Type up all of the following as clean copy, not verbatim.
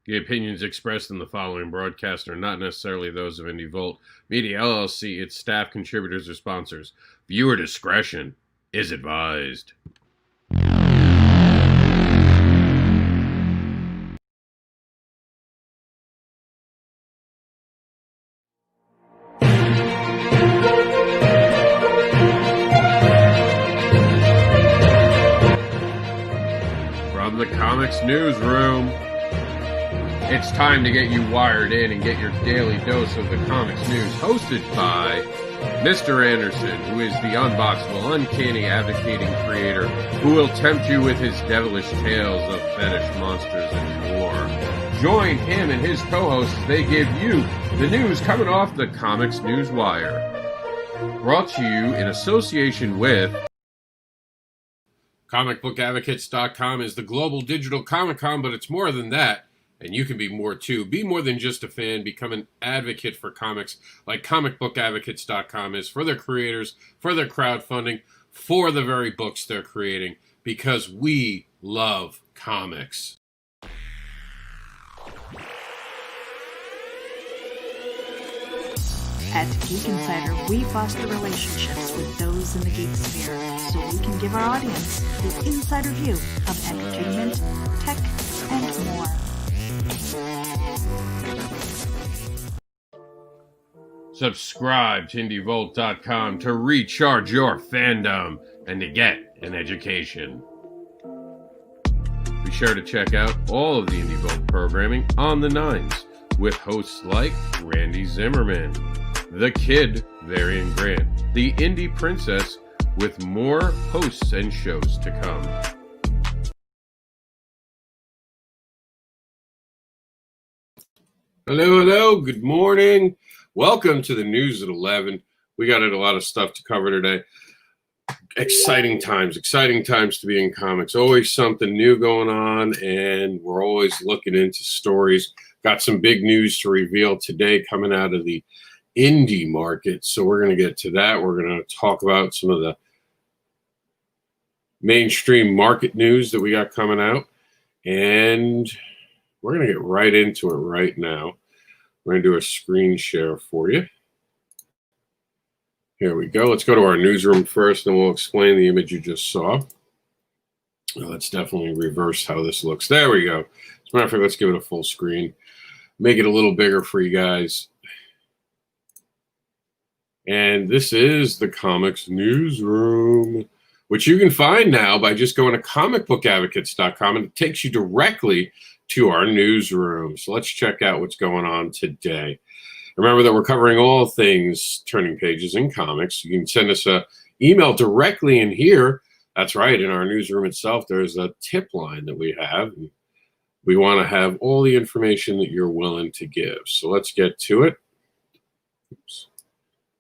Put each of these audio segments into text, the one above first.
The opinions expressed in the following broadcast are not necessarily those of IndieVolt Media LLC, its staff, contributors, or sponsors. Viewer discretion is advised. From the COMiX newsroom, it's time to get you wired in and get your daily dose of the COMiX news, hosted by Mr. Anderson, who is the unboxable, uncanny, advocating creator who will tempt you with his devilish tales of fetish monsters and more. Join him and his co-hosts as they give you the news coming off the COMiX News Wire. Brought to you in association with ComicBookAdvocates.com is the global digital Comic-Con, but it's more than that. And you can be more too. Be more than just a fan. Become an advocate for comics like ComicBookAdvocates.com is for their creators, for their crowdfunding, for the very books they're creating, because we love comics. At Geek Insider, we foster relationships with those in the geek sphere so we can give our audience the insider view of entertainment, tech, and more. Subscribe to IndieVolt.com to recharge your fandom and to get an education. Be sure to check out all of the IndieVolt programming on the Nines with hosts like Randy Zimmerman, The Kid, Varian Grant, The Indie Princess, with more hosts and shows to come. Hello, good morning. Welcome to the news at 11. We got a lot of stuff to cover today. Exciting times to be in comics. Always something new going on, and we're always looking into stories. Got some big news to reveal today coming out of the indie market, so we're going to get to that. We're going to talk about some of the mainstream market news that we got coming out, and we're going to get right into it right now. We're going to do a screen share for you. Here we go. Let's go to our newsroom first, and we'll explain the image you just saw. Let's definitely reverse how this looks. There we go. As a matter of fact, let's give it a full screen. Make it a little bigger for you guys. And this is the COMiX newsroom, which you can find now by just going to comicbookadvocates.com, and it takes you directly to our newsroom. So let's check out what's going on today. Remember that we're covering all things turning pages in comics. You can send us an email directly in here. That's right, in our newsroom itself, there's a tip line that we have. We want to have all the information that you're willing to give. So let's get to it. Oops.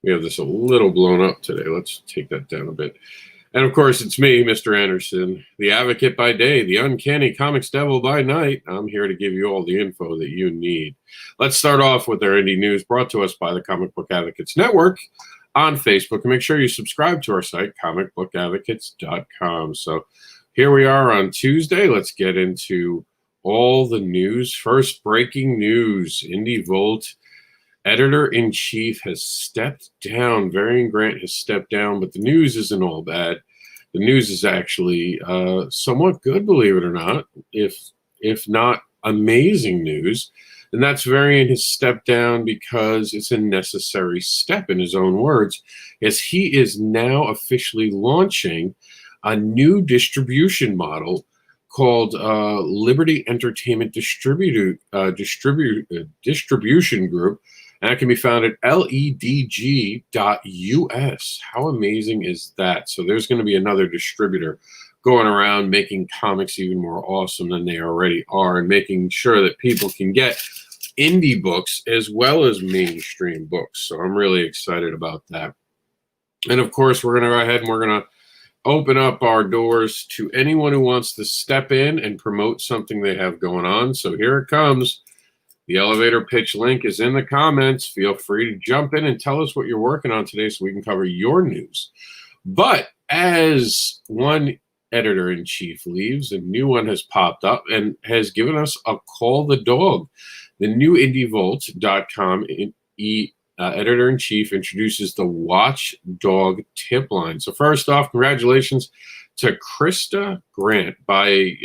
We have this a little blown up today. Let's take that down a bit. And of course, it's me, Mr. Anderson, the advocate by day, the uncanny comics devil by night. I'm here to give you all the info that you need. Let's start off with our indie news brought to us by the Comic Book Advocates Network on Facebook. And make sure you subscribe to our site, comicbookadvocates.com. So here we are on Tuesday. Let's get into all the news. First, breaking news. IndieVolt editor-in-chief has stepped down. Varian Grant has stepped down, but the news isn't all bad. The news is actually somewhat good, believe it or not, if not amazing news. And that's Varian has stepped down because it's a necessary step, in his own words, as he is now officially launching a new distribution model called Liberty Entertainment Distribution Group. And that can be found at ledg.us. How amazing is that? So there's going to be another distributor going around making comics even more awesome than they already are, and making sure that people can get indie books as well as mainstream books. So I'm really excited about that. And of course, we're going to go ahead and we're going to open up our doors to anyone who wants to step in and promote something they have going on. So here it comes. The elevator pitch link is in the comments. Feel free to jump in and tell us what you're working on today so we can cover your news. But as one editor-in-chief leaves, a new one has popped up and has given us a call the dog. The new IndieVolt.com editor-in-chief introduces the Watchdog tip line. So first off, congratulations to Krista Grant. By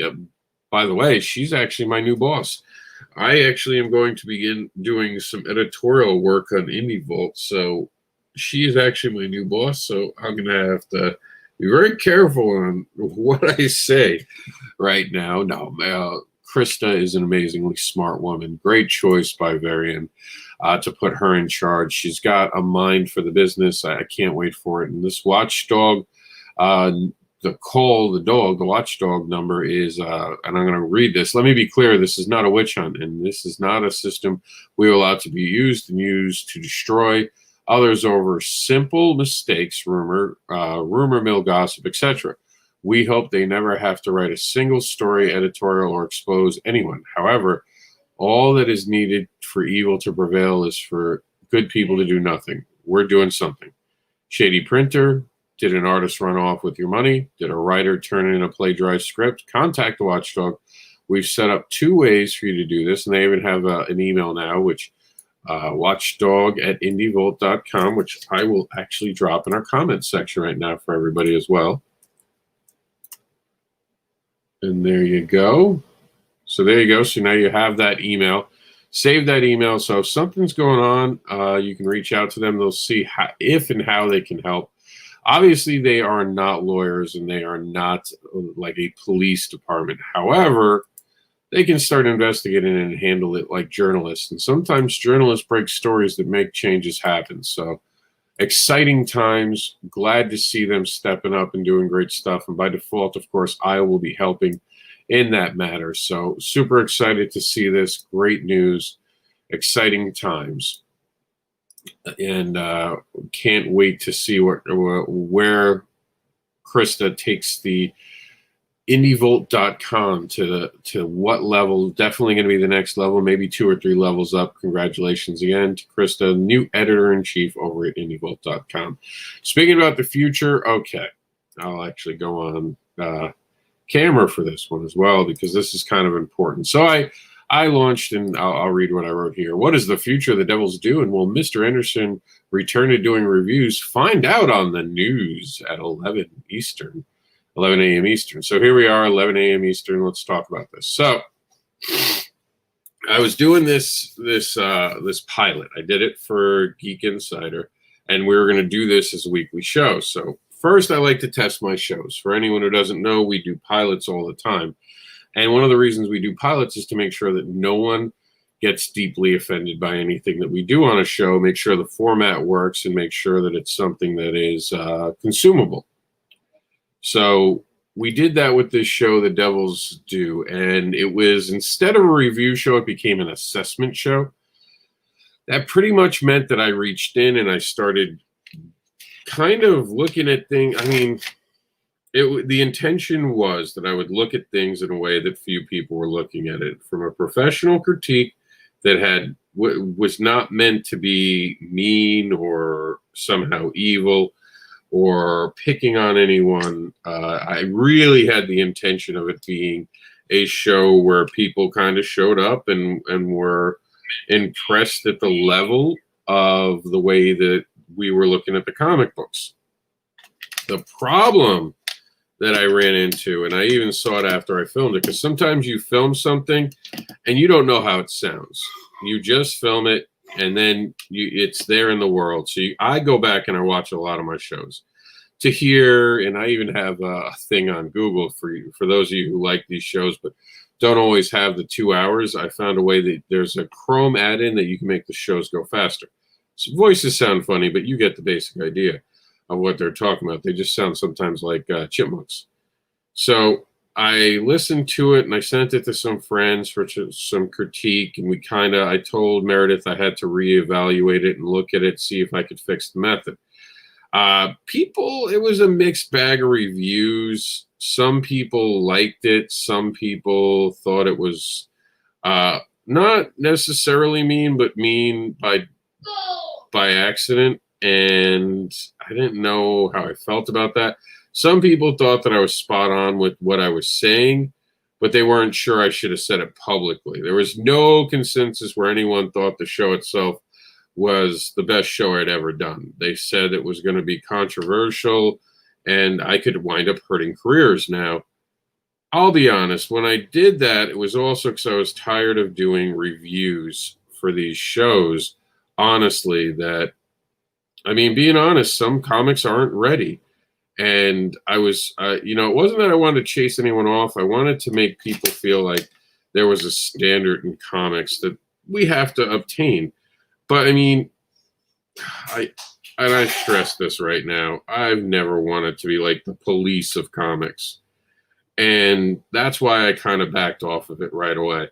the way, she's actually my new boss. I actually am going to begin doing some editorial work on IndieVolt. So she is actually my new boss. So I'm going to have to be very careful on what I say right now. No, Krista is an amazingly smart woman. Great choice by Varian to put her in charge. She's got a mind for the business. I can't wait for it. And this Watchdog, the Watchdog number is, and I'm going to read this. Let me be clear. This is not a witch hunt, and this is not a system we allow to be used to destroy others over simple mistakes, rumor mill gossip, etc. We hope they never have to write a single story, editorial, or expose anyone. However, all that is needed for evil to prevail is for good people to do nothing. We're doing something. Shady printer. Did an artist run off with your money? Did a writer turn in a plagiarized script? Contact the Watchdog. We've set up 2 ways for you to do this, and they even have an email now, which watchdog@indievolt.com, which I will actually drop in our comments section right now for everybody as well. And there you go. So there you go. So now you have that email. Save that email. So if something's going on, you can reach out to them. They'll see if and how they can help. Obviously, they are not lawyers and they are not like a police department. However, they can start investigating and handle it like journalists. And sometimes journalists break stories that make changes happen. So exciting times. Glad to see them stepping up and doing great stuff. And by default, of course, I will be helping in that matter. So super excited to see this. Great news. Exciting times. And can't wait to see where Krista takes the IndieVolt.com to what level. Definitely going to be the next level, maybe 2 or 3 levels up. Congratulations again to Krista, new editor-in-chief over at IndieVolt.com. Speaking about the future, okay, I'll actually go on camera for this one as well because this is kind of important. So I launched, and I'll read what I wrote here. What is the future of the Devils do? And will Mr. Anderson return to doing reviews? Find out on the news at 11 a.m. Eastern. So here we are, 11 a.m. Eastern. Let's talk about this. So I was doing this pilot. I did it for Geek Insider, and we were going to do this as a weekly show. So first, I like to test my shows. For anyone who doesn't know, we do pilots all the time. And one of the reasons we do pilots is to make sure that no one gets deeply offended by anything that we do on a show, make sure the format works, and make sure that it's something that is consumable. So we did that with this show, The Devils Do, and it was, instead of a review show, it became an assessment show. That pretty much meant that I reached in and I started kind of looking at things. I mean, the intention was that I would look at things in a way that few people were looking at it, from a professional critique that was not meant to be mean or somehow evil or picking on anyone. I really had the intention of it being a show where people kind of showed up and were impressed at the level of the way that we were looking at the comic books. The problem that I ran into, and I even saw it after I filmed it, because sometimes you film something and you don't know how it sounds. You just film it, and then it's there in the world. So I go back and I watch a lot of my shows to hear, and I even have a thing on Google for those of you who like these shows but don't always have the 2 hours. I found a way that there's a Chrome add-in that you can make the shows go faster. So voices sound funny, but you get the basic idea of what they're talking about. They just sound sometimes like chipmunks. So I listened to it and I sent it to some friends for some critique. And I told Meredith I had to reevaluate it and look at it, see if I could fix the method. It was a mixed bag of reviews. Some people liked it. Some people thought it was not necessarily mean, but mean by accident. And I didn't know how I felt about that. Some people thought that I was spot on with what I was saying, but they weren't sure I should have said it publicly. There was no consensus where anyone thought the show itself was the best show I'd ever done. They said it was going to be controversial and I could wind up hurting careers. Now, I'll be honest, when I did that, it was also because I was tired of doing reviews for these shows. Honestly, being honest, some comics aren't ready. And I was, it wasn't that I wanted to chase anyone off. I wanted to make people feel like there was a standard in comics that we have to obtain. But I stress this right now. I've never wanted to be like the police of comics. And that's why I kind of backed off of it right away,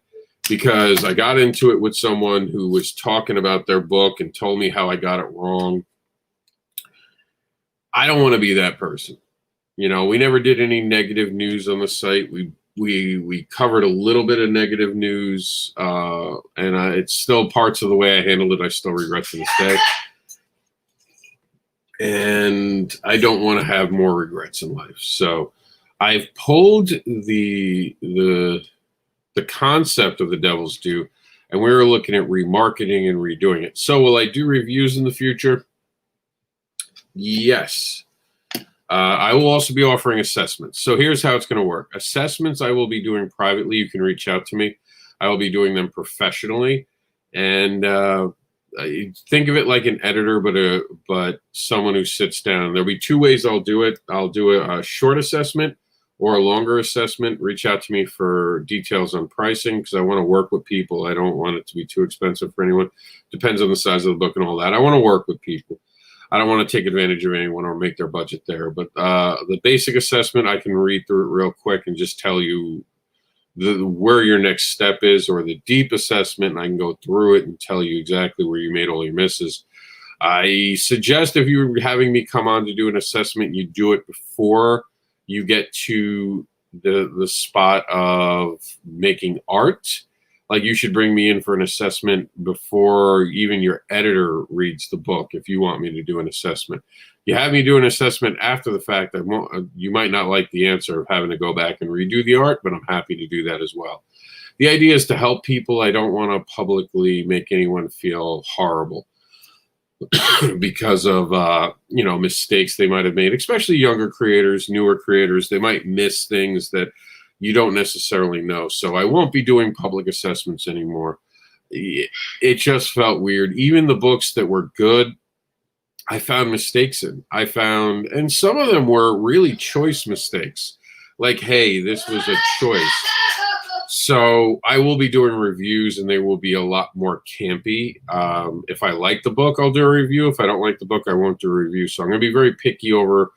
because I got into it with someone who was talking about their book and told me how I got it wrong. I don't want to be that person. We never did any negative news on the site. We covered a little bit of negative news, and it's still parts of the way I handled it I still regret to this day. And I don't want to have more regrets in life. So I've pulled the concept of the Devil's Due, and we were looking at remarketing and redoing it. So will I do reviews in the future? Yes. I will also be offering assessments. So here's how it's going to work. Assessments I will be doing privately. You can reach out to me. I will be doing them professionally. And think of it like an editor, but someone who sits down. There'll be two ways I'll do it. I'll do a short assessment or a longer assessment. Reach out to me for details on pricing, because I want to work with people. I don't want it to be too expensive for anyone. Depends on the size of the book and all that. I want to work with people. I don't want to take advantage of anyone or make their budget there. But the basic assessment, I can read through it real quick and just tell you where your next step is, or the deep assessment, and I can go through it and tell you exactly where you made all your misses. I suggest if you're having me come on to do an assessment, you do it before you get to the spot of making art. Like, you should bring me in for an assessment before even your editor reads the book if you want me to do an assessment. You have me do an assessment after the fact, you might not like the answer of having to go back and redo the art, but I'm happy to do that as well. The idea is to help people. I don't want to publicly make anyone feel horrible because of mistakes they might have made, especially younger creators, newer creators. They might miss things that you don't necessarily know. So I won't be doing public assessments anymore. It just felt weird. Even the books that were good, I found mistakes in. And some of them were really choice mistakes. Like, hey, this was a choice. So I will be doing reviews, and they will be a lot more campy. If I like the book, I'll do a review. If I don't like the book, I won't do a review. So I'm going to be very picky over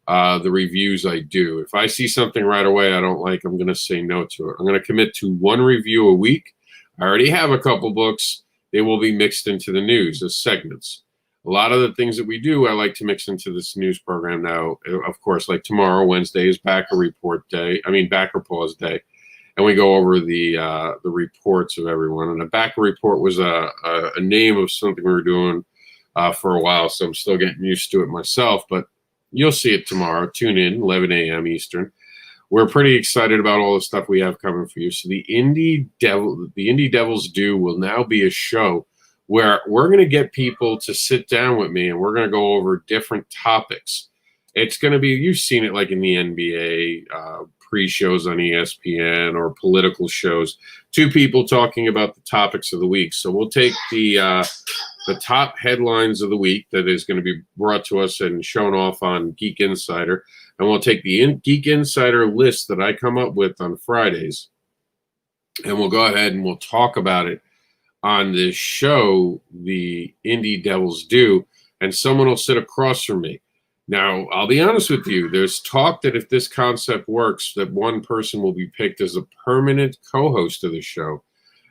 the reviews I do. If I see something right away I don't like, I'm going to say no to it. I'm going to commit to one review a week. I already have a couple books. They will be mixed into the news as segments. A lot of the things that we do, I like to mix into this news program now. Of course, like tomorrow, Wednesday, is backer pause day. And we go over the reports of everyone. And a backer report was a name of something we were doing for a while, so I'm still getting used to it myself. But you'll see it tomorrow. Tune in, 11 a.m. Eastern. We're pretty excited about all the stuff we have coming for you. So the Indie Devil's Due will now be a show where we're going to get people to sit down with me, and we're going to go over different topics. It's going to be, you've seen it like in the NBA, pre-shows on ESPN, or political shows. Two people talking about the topics of the week. So we'll take the top headlines of the week that is going to be brought to us and shown off on Geek Insider. And we'll take the Geek Insider list that I come up with on Fridays, and we'll go ahead and we'll talk about it on this show, the Indie Devil's Due, and someone will sit across from me. Now, I'll be honest with you. There's talk that if this concept works, that one person will be picked as a permanent co-host of the show.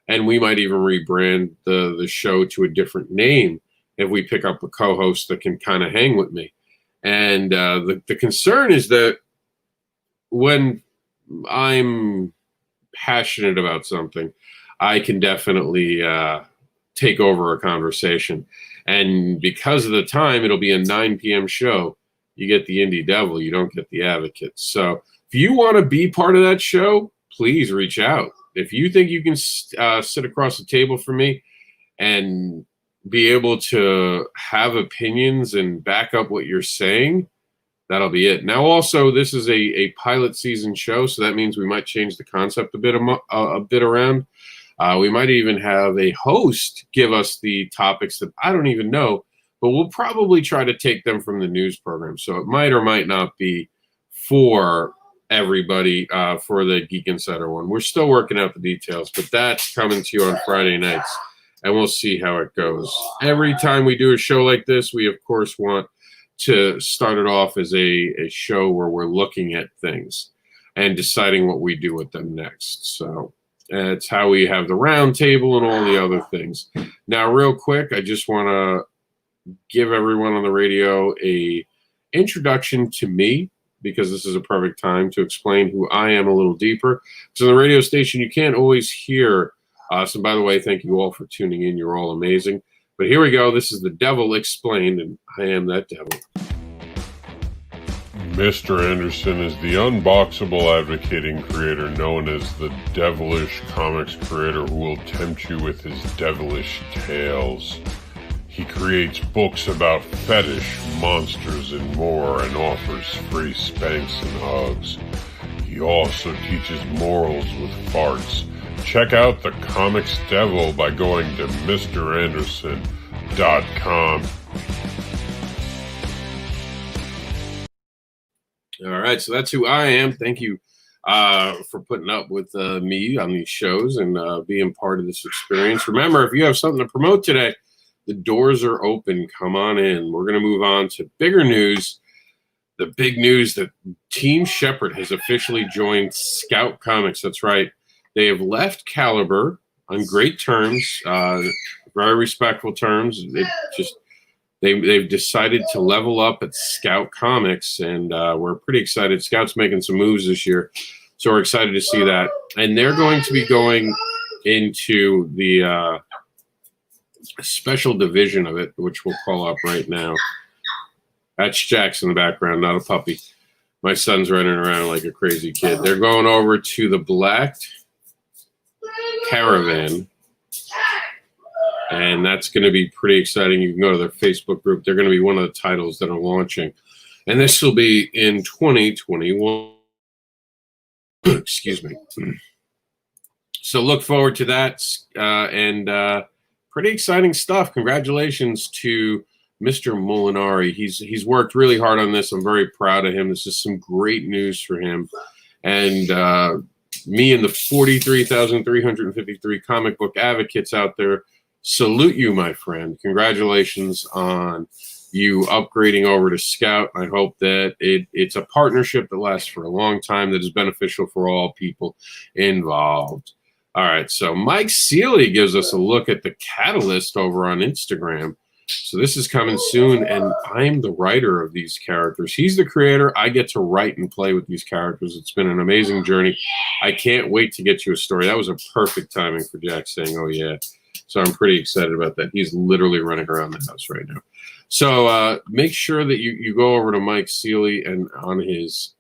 And we might even rebrand the show to a different name if we pick up a co-host that can kind of hang with me. And the concern is that when I'm passionate about something, I can definitely take over a conversation. And because of the time, it'll be a 9 p.m. show. you get the Indie Devil, you don't get the Advocate. So if you want to be part of that show, please reach out. If you think you can sit across the table from me and be able to have opinions and back up what you're saying, that'll be it. Now, also, this is a pilot season show, so that means we might change the concept a bit around. We might even have a host give us the topics that I don't even know, but we'll probably try to take them from the news program. So it might or might not be for everybody for the Geek Insider one. We're still working out the details, but that's coming to you on Friday nights, and we'll see how it goes. Every time we do a show like this, we, of course, want to start it off as a show where we're looking at things and deciding what we do with them next. So it's how we have the round table and all the other things. Now, real quick, I just want to give everyone on the radio a introduction to me, because this is a perfect time to explain who I am a little deeper. So on the radio station, you can't always hear us. And by the way, thank you all for tuning in. You're all amazing. But here we go. This is the Devil Explained, and I am that devil. Mr. Anderson is the unboxable advocating creator known as the devilish comics creator who will tempt you with his devilish tales. He creates books about fetish, monsters, and more, and offers free spanks and hugs. He also teaches morals with farts. Check out the Comics Devil by going to MrAnderson.com. All right, so that's who I am. Thank you for putting up with me on these shows and being part of this experience. Remember, if you have something to promote today, the doors are open. Come on in. We're going to move on to bigger news. The big news that Team Shepherd has officially joined Scout Comics. That's right. They have left Caliber on great terms, very respectful terms. They've decided to level up at Scout Comics, and we're pretty excited. Scout's making some moves this year, so we're excited to see that. And they're going to be going into the special division of it, which we'll call up right now. That's Jax in the background, not a puppy. My son's running around like a crazy kid. They're going over to the Black Caravan, and that's going to be pretty exciting. You can go to their Facebook group. They're going to be one of the titles that are launching, and this will be in 2021. Excuse me. So look forward to that, and pretty exciting stuff. Congratulations to Mr. Molinari. He's worked really hard on this. I'm very proud of him. This is some great news for him. And me and the 43,353 comic book advocates out there salute you, my friend. Congratulations on you upgrading over to Scout. I hope that it's a partnership that lasts for a long time, that is beneficial for all people involved. All right, so Mike Seeley gives us a look at the Catalyst over on Instagram. So this is coming soon, and I'm the writer of these characters. He's the creator. I get to write and play with these characters. It's been an amazing journey. I can't wait to get you a story. That was a perfect timing for Jack saying, oh, yeah. So I'm pretty excited about that. He's literally running around the house right now. So make sure that you go over to Mike Seeley and on his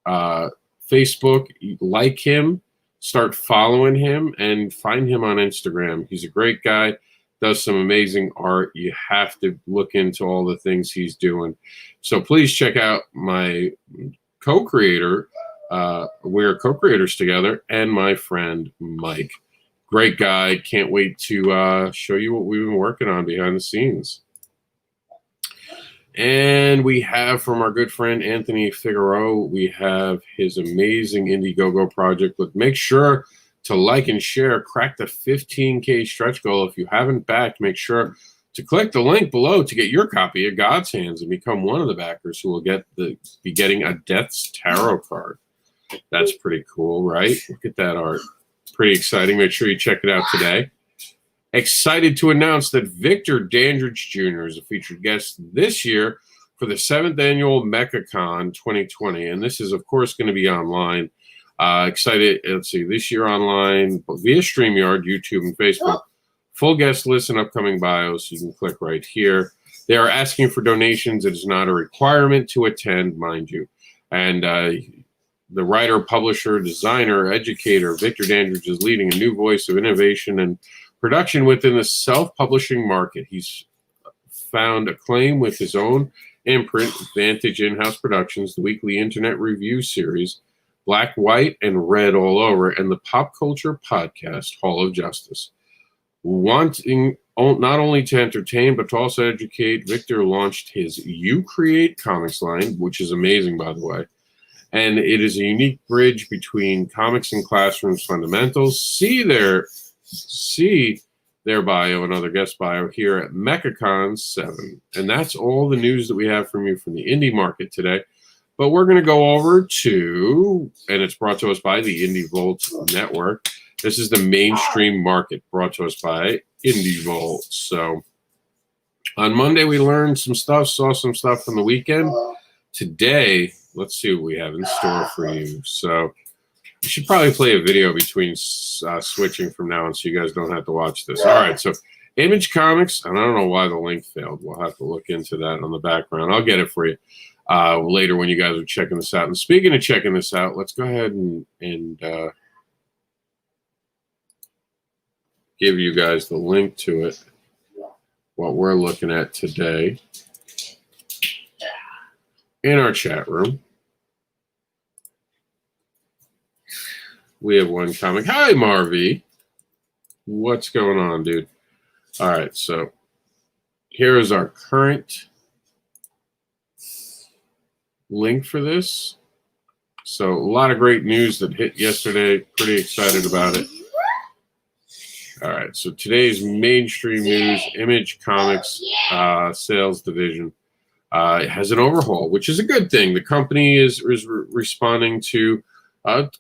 Facebook, like him, start following him, and find him on Instagram. He's a great guy, does some amazing art. You have to look into all the things he's doing. So please check out my co-creator. We're co-creators together, and my friend Mike. Great guy. Can't wait to show you what we've been working on behind the scenes. And we have from our good friend Anthony Figueroa, we have his amazing Indiegogo project. But make sure to like and share, crack the 15K stretch goal. If you haven't backed, make sure to click the link below to get your copy of God's Hands and become one of the backers who will be getting a Death's Tarot card. That's pretty cool, right? Look at that art. Pretty exciting. Make sure you check it out today. Excited to announce that Victor Dandridge Jr. is a featured guest this year for the 7th annual MechaCon 2020. And this is, of course, going to be online. Excited, let's see, this year online via StreamYard, YouTube, and Facebook. Full guest list and upcoming bios. You can click right here. They are asking for donations. It is not a requirement to attend, mind you. And the writer, publisher, designer, educator, Victor Dandridge is leading a new voice of innovation and production within the self-publishing market. He's found acclaim with his own imprint, Vantage In-House Productions, the weekly internet review series, Black, White, and Red All Over, and the pop culture podcast, Hall of Justice. Wanting not only to entertain, but to also educate, Victor launched his You Create Comics line, which is amazing, by the way. And it is a unique bridge between comics and classrooms fundamentals. See their bio and other guest bio here at MechaCon 7. And that's all the news that we have from you from the indie market today. But we're going to go over to, and it's brought to us by the Indie Vault Network. This is the mainstream market brought to us by Indie Vault. So on Monday, we learned some stuff, saw some stuff from the weekend. Today, let's see what we have in store for you. So we should probably play a video between switching from now on so you guys don't have to watch this. All right, so Image Comics, and I don't know why the link failed. We'll have to look into that on the background. I'll get it for you later when you guys are checking this out. And speaking of checking this out, let's go ahead and give you guys the link to it, what we're looking at today in our chat room. We have one comic. Hi, Marvy. What's going on, dude? All right, so here is our current link for this. So a lot of great news that hit yesterday. Pretty excited about it. All right, so today's mainstream news, Image Comics sales division has an overhaul, which is a good thing. The company is responding to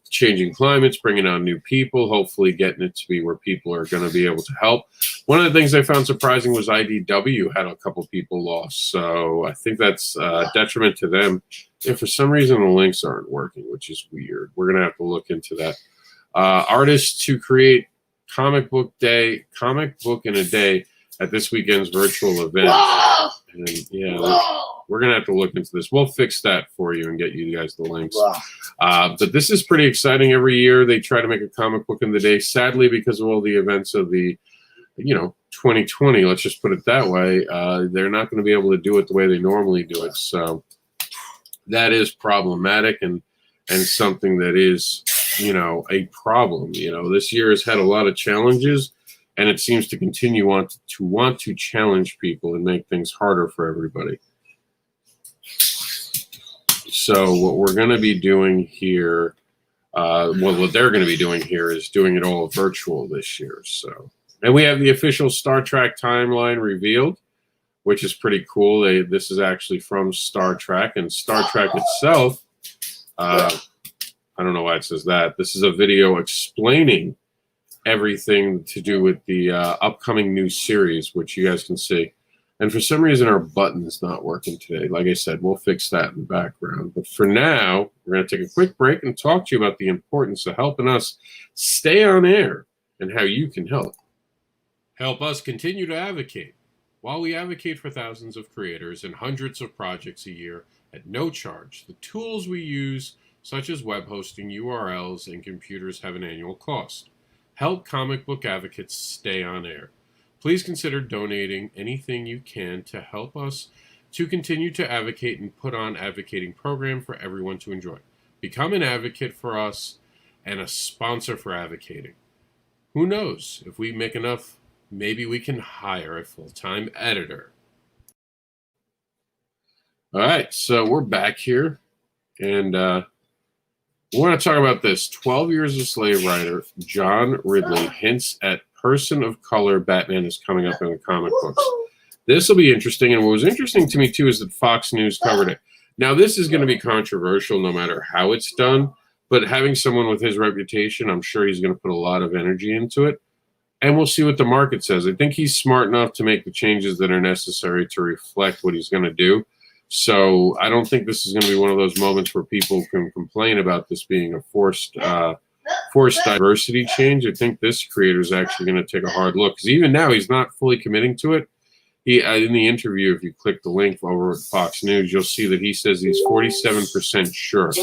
changing climates, bringing on new people, hopefully getting it to be where people are going to be able to help. One of the things I found surprising was IDW had a couple people lost, so I think that's a detriment to them. And for some reason, the links aren't working, which is weird. We're going to have to look into that. Artists to create comic book in a day at this weekend's virtual event. And yeah, we're going to have to look into this. We'll fix that for you and get you guys the links. But this is pretty exciting. Every year they try to make a comic book in the day. Sadly, because of all the events of the, 2020, let's just put it that way, they're not going to be able to do it the way they normally do it. So that is problematic and something that is, a problem. This year has had a lot of challenges, and it seems to continue want to challenge people and make things harder for everybody. So what we're going to be doing here, what they're going to be doing here is doing it all virtual this year. So, and we have the official Star Trek timeline revealed, which is pretty cool. This is actually from Star Trek, and Star Trek itself, I don't know why it says that. This is a video explaining everything to do with the upcoming new series, which you guys can see. And for some reason, our button's not working today. Like I said, we'll fix that in the background. But for now, we're going to take a quick break and talk to you about the importance of helping us stay on air and how you can help. Help us continue to advocate. While we advocate for thousands of creators and hundreds of projects a year at no charge, the tools we use, such as web hosting, URLs, and computers, have an annual cost. Help comic book advocates stay on air. Please consider donating anything you can to help us to continue to advocate and put on advocating program for everyone to enjoy. Become an advocate for us and a sponsor for advocating. Who knows? If we make enough, maybe we can hire a full-time editor. All right, so we're back here, and we want to talk about this. 12 Years a Slave writer John Ridley hints at person of color Batman is coming up in the comic books. This will be interesting, and what was interesting to me, too, is that Fox News covered it. Now, this is going to be controversial no matter how it's done, but having someone with his reputation, I'm sure he's going to put a lot of energy into it, and we'll see what the market says. I think he's smart enough to make the changes that are necessary to reflect what he's going to do. So I don't think this is going to be one of those moments where people can complain about this being a forced diversity change. I think this creator is actually going to take a hard look, because even now he's not fully committing to it. he in the interview, if you click the link over at Fox News, you'll see that he says he's 47% sure.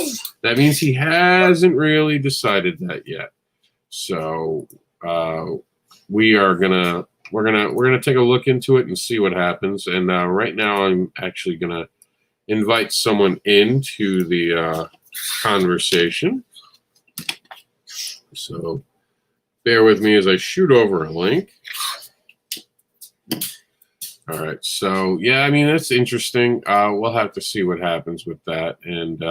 That means he hasn't really decided that yet. So we're gonna take a look into it and see what happens. And right now, I'm actually gonna invite someone into the conversation. So bear with me as I shoot over a link. All right. So, yeah, I mean, that's interesting. We'll have to see what happens with that. And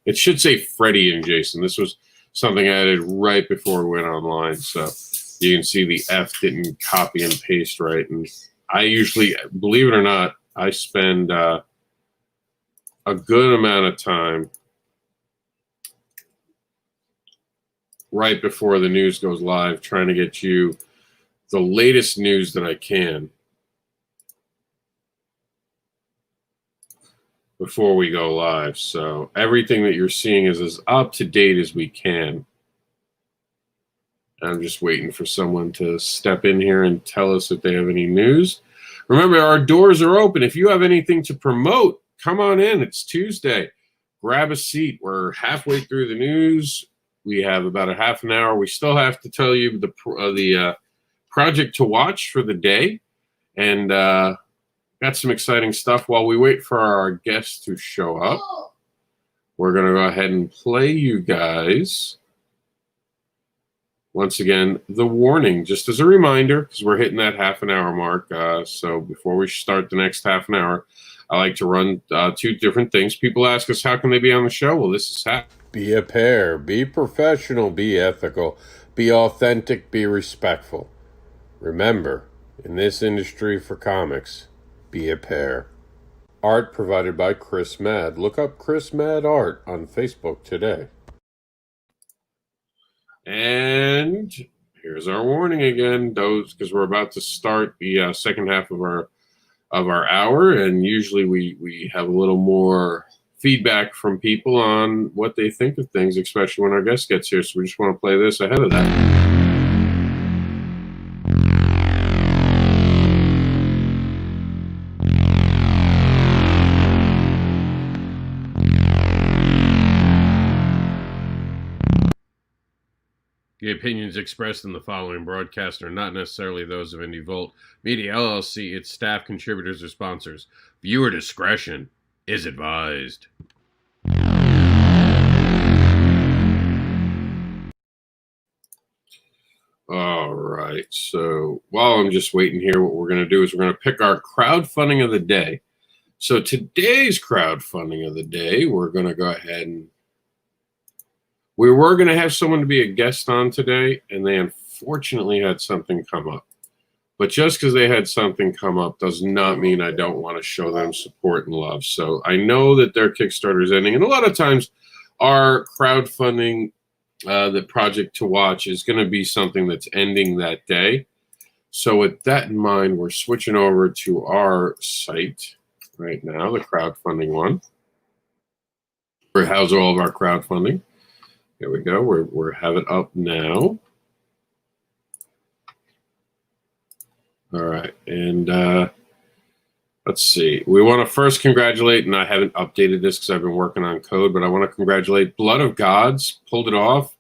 it should say Freddie and Jason. This was something I did right before we went online. So you can see the F didn't copy and paste right. And I usually, believe it or not, I spend a good amount of time right before the news goes live trying to get you the latest news that I can before we go live. So everything that you're seeing is as up to date as we can. I'm just waiting for someone to step in here and tell us if they have any news. Remember, our doors are open. If you have anything to promote, come on in. It's Tuesday. Grab a seat. We're halfway through the news. We have about a half an hour. We still have to tell you the project to watch for the day. And got some exciting stuff. While we wait for our guests to show up, we're going to go ahead and play you guys, once again, the warning, just as a reminder, because we're hitting that half an hour mark. So before we start the next half an hour, I like to run two different things. People ask us, how can they be on the show? Well, this is how. Be a pair, be professional, be ethical, be authentic, be respectful. Remember, in this industry for comics, be a pair. Art provided by Chris Mad. Look up Chris Mad Art on Facebook today. And here's our warning again, those, because we're about to start the second half of our hour, and usually we have a little more feedback from people on what they think of things, especially when our guest gets here. So we just want to play this ahead of that. The opinions expressed in the following broadcast are not necessarily those of IndieVolt Media LLC, its staff, contributors, or sponsors. Viewer discretion is advised. All right. So while I'm just waiting here, what we're going to do is we're going to pick our crowdfunding of the day. So today's crowdfunding of the day, we're going to go ahead and we were going to have someone to be a guest on today, and they unfortunately had something come up. But just because they had something come up does not mean I don't want to show them support and love. So I know that their Kickstarter is ending, and a lot of times our crowdfunding, the project to watch, is going to be something that's ending that day. So with that in mind, we're switching over to our site right now, the crowdfunding one. We house all of our crowdfunding. Here we go. We're have it up now. All right, and let's see. We want to first congratulate, and I haven't updated this because I've been working on code, but I want to congratulate Blood of Gods. Pulled it off.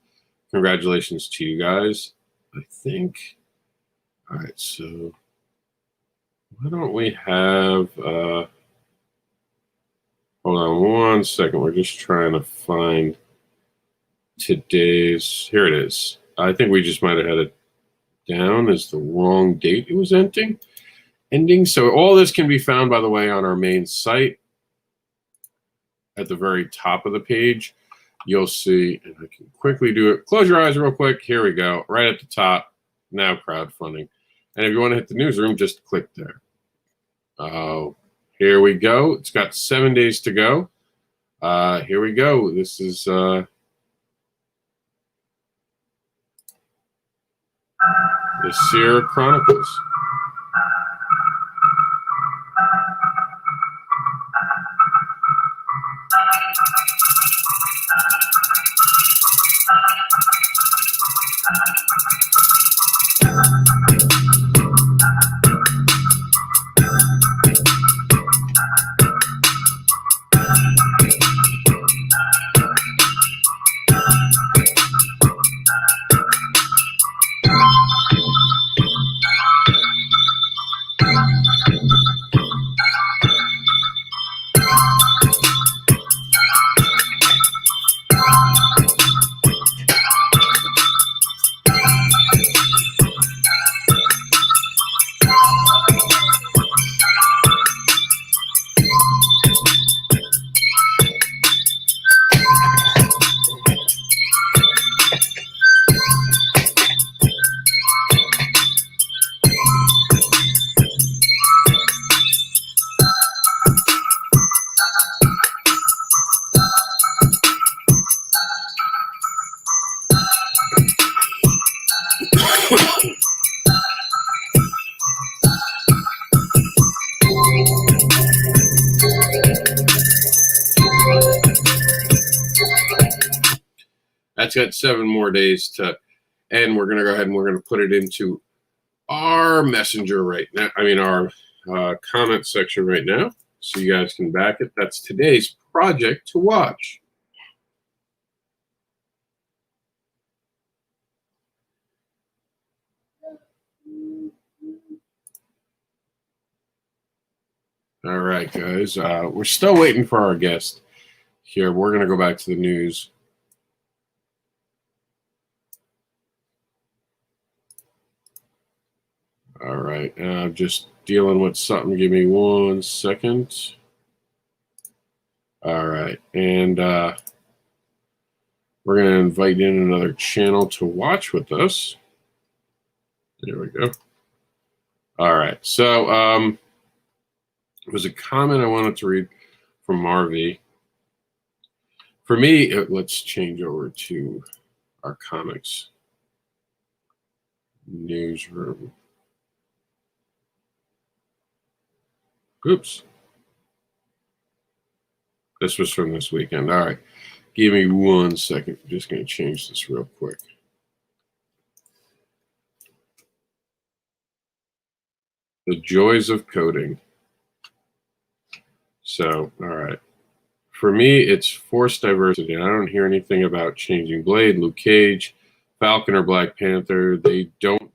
Congratulations to you guys. I think. All right, so why don't we have? Hold on one second. We're just trying to find today's. Here it is. I think we just might have had it down as the wrong date it was ending. So all this can be found, by the way, on our main site. At the very top of the page, you'll see, and I can quickly do it. Close your eyes real quick. Here we go. Right at the top, now crowdfunding. And if you want to hit the newsroom, just click there. Here we go. It's got 7 days to go. Here we go. This is the Sierra Chronicles. That's got 7 more days to end. We're going to go ahead and we're going to put it into our messenger right now. I mean, our comment section right now, so you guys can back it. That's today's project to watch. All right, guys. We're still waiting for our guest here. We're going to go back to the news. All right. Just dealing with something. Give me 1 second. All right. And we're going to invite in another channel to watch with us. There we go. All right. So it was a comment I wanted to read from Marvy. For me, let's change over to our COMiX newsroom. Oops. This was from this weekend. All right. Give me 1 second. I'm just going to change this real quick. The joys of coding. So, all right. For me, it's forced diversity. I don't hear anything about changing Blade, Luke Cage, Falcon, or Black Panther. They don't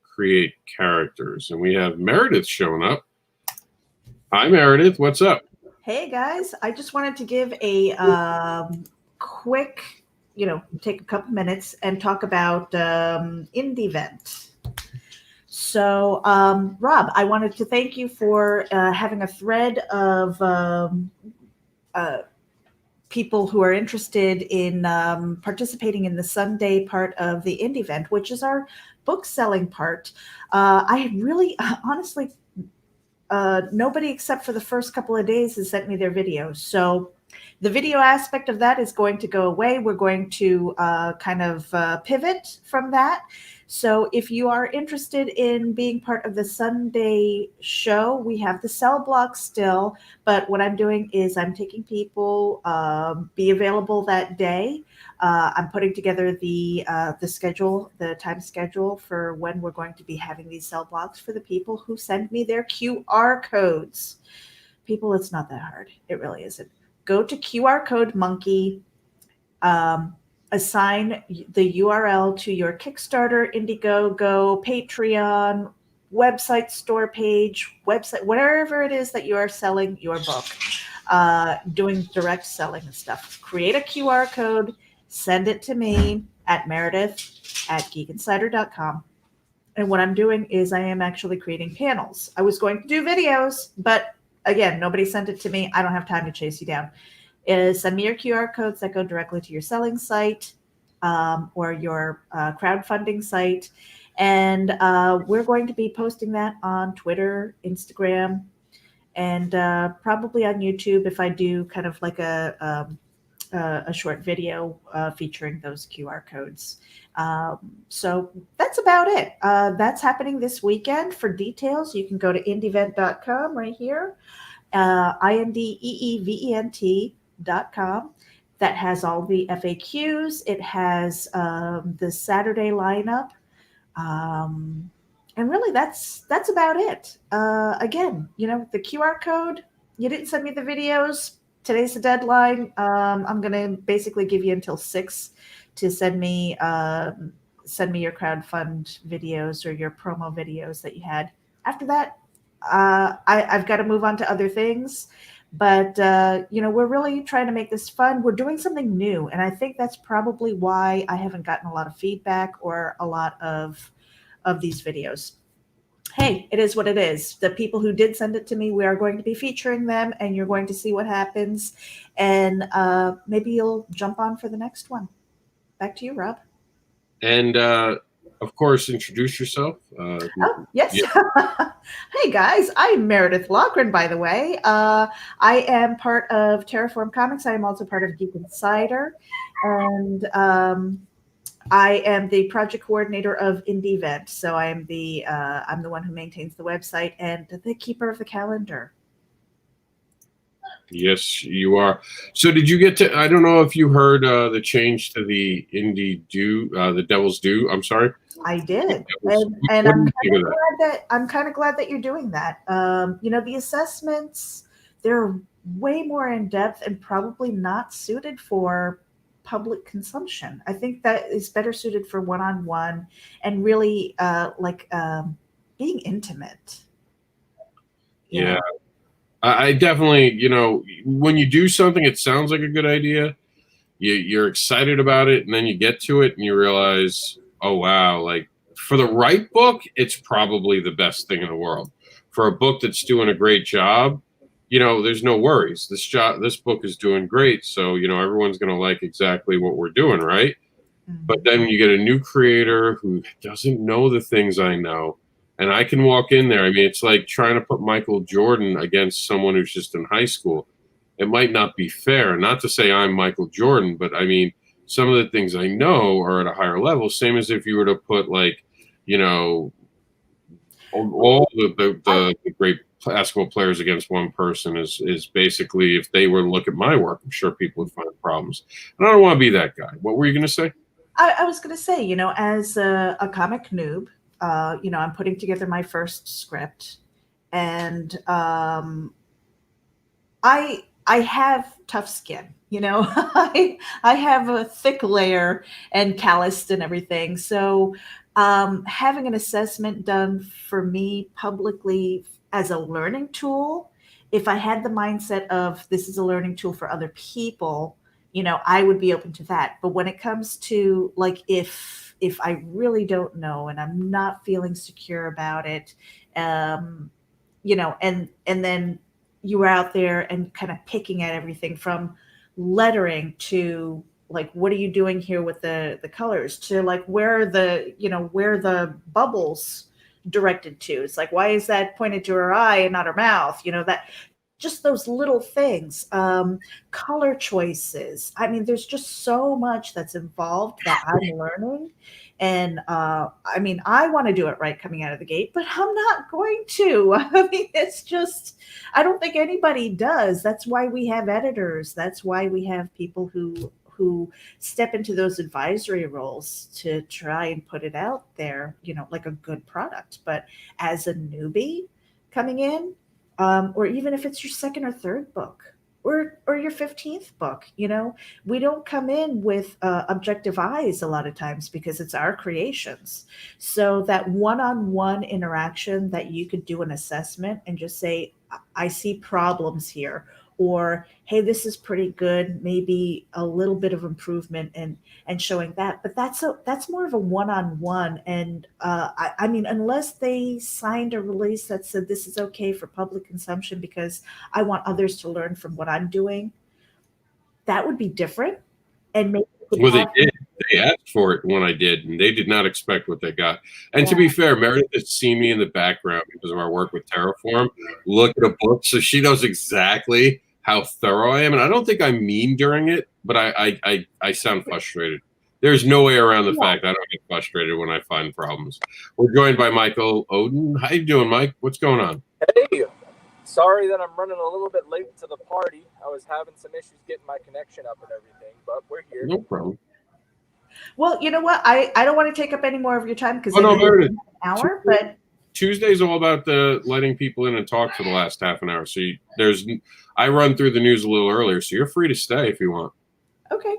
create characters. And we have Meredith showing up. Hi, Meredith. What's up? Hey guys, I just wanted to give a quick, take a couple minutes and talk about IndieVent. So, Rob, I wanted to thank you for having a thread of people who are interested in participating in the Sunday part of the IndieVent, which is our book selling part. I really, honestly, nobody except for the first couple of days has sent me their videos. So the video aspect of that is going to go away. We're going to kind of pivot from that. So if you are interested in being part of the Sunday show, we have the cell block still. But what I'm doing is I'm taking people, be available that day. I'm putting together the schedule, the time schedule for when we're going to be having these cell blocks for the people who send me their QR codes. People, it's not that hard. It really isn't. Go to QR Code Monkey, assign the URL to your Kickstarter, Indiegogo, Patreon, website store page, website, whatever it is that you are selling your book, doing direct selling and stuff. Create a QR code, send it to me at meredith@geekinsider.com. And what I'm doing is I am actually creating panels. I was going to do videos, but again, nobody sent it to me. I don't have time to chase you down. Send me your QR codes that go directly to your selling site or your crowdfunding site. And we're going to be posting that on Twitter, Instagram, and probably on YouTube if I do kind of like a short video featuring those QR codes. So that's about it. That's happening this weekend. For details, you can go to indievent.com right here, INDEEVENT.com. That has all the FAQs. It has the Saturday lineup. And really, that's about it. Again, the QR code, you didn't send me the videos. Today's the deadline. I'm going to basically give you until 6 to send me your crowdfund videos or your promo videos that you had. After that, I've got to move on to other things. But, we're really trying to make this fun. We're doing something new. And I think that's probably why I haven't gotten a lot of feedback or a lot of these videos. Hey, it is what it is. The people who did send it to me, we are going to be featuring them, and you're going to see what happens. And maybe you'll jump on for the next one. Back to you, Rob. And, of course, introduce yourself. Oh, yes. Yeah. Hey, guys. I'm Meredith Loughran, by the way. I am part of Terraform Comics. I am also part of Geek Insider. And I am the project coordinator of IndieVent, so I'm the one who maintains the website and the keeper of the calendar. Yes, you are. So did you get to, I don't know if you heard the change to the the Devil's Due. I'm sorry. I did, What and do you think of that? I'm kind of glad that you're doing that. The assessments, they're way more in depth and probably not suited for public consumption. I think that is better suited for one-on-one and really being intimate. Yeah. I definitely, when you do something, it sounds like a good idea. You're excited about it, and then you get to it and you realize, oh, wow, like for the right book, it's probably the best thing in the world. For a book that's doing a great job, there's no worries. This book is doing great. So, everyone's going to like exactly what we're doing, right? Mm-hmm. But then when you get a new creator who doesn't know the things I know, and I can walk in there. I mean, it's like trying to put Michael Jordan against someone who's just in high school. It might not be fair. Not to say I'm Michael Jordan, but I mean, some of the things I know are at a higher level. Same as if you were to put all the great basketball players against one person is basically, if they were to look at my work, I'm sure people would find problems. And I don't want to be that guy. What were you going to say? I was going to say, as a comic noob, I'm putting together my first script, and I have tough skin. I have a thick layer and calloused and everything. So having an assessment done for me publicly as a learning tool, if I had the mindset of this is a learning tool for other people, I would be open to that. But when it comes to if I really don't know and I'm not feeling secure about it, and then you were out there and kind of picking at everything from lettering to what are you doing here with the colors, to where the bubbles directed to. It's like, why is that pointed to her eye and not her mouth? That just those little things, color choices. I mean, there's just so much that's involved that I'm learning. And I want to do it right coming out of the gate, but I'm not going to. I mean, it's just, I don't think anybody does. That's why we have editors. That's why we have people who step into those advisory roles to try and put it out there, like a good product. But as a newbie coming in, or even if it's your second or third book or your 15th book, we don't come in with objective eyes a lot of times because it's our creations. So that one-on-one interaction that you could do an assessment and just say, I see problems here, or, hey, this is pretty good, maybe a little bit of improvement, and showing that. But that's more of a one-on-one. And unless they signed a release that said this is okay for public consumption because I want others to learn from what I'm doing, that would be different. And maybe they did. They asked for it when I did, and they did not expect what they got. And to be fair, Meredith has seen me in the background because of our work with Terraform. Look at a book, so she knows exactly how thorough I am. And I don't think I'm mean during it, but I sound frustrated. There's no way around the fact I don't get frustrated when I find problems. We're joined by Michael Oden. How you doing, Mike? What's going on? Hey, sorry that I'm running a little bit late to the party. I was having some issues getting my connection up and everything, but we're here. No problem. Well, you know what? I don't want to take up any more of your time because Meredith, an hour, but Tuesday's all about letting people in and talk for the last half an hour. So I run through the news a little earlier, so you're free to stay if you want. Okay.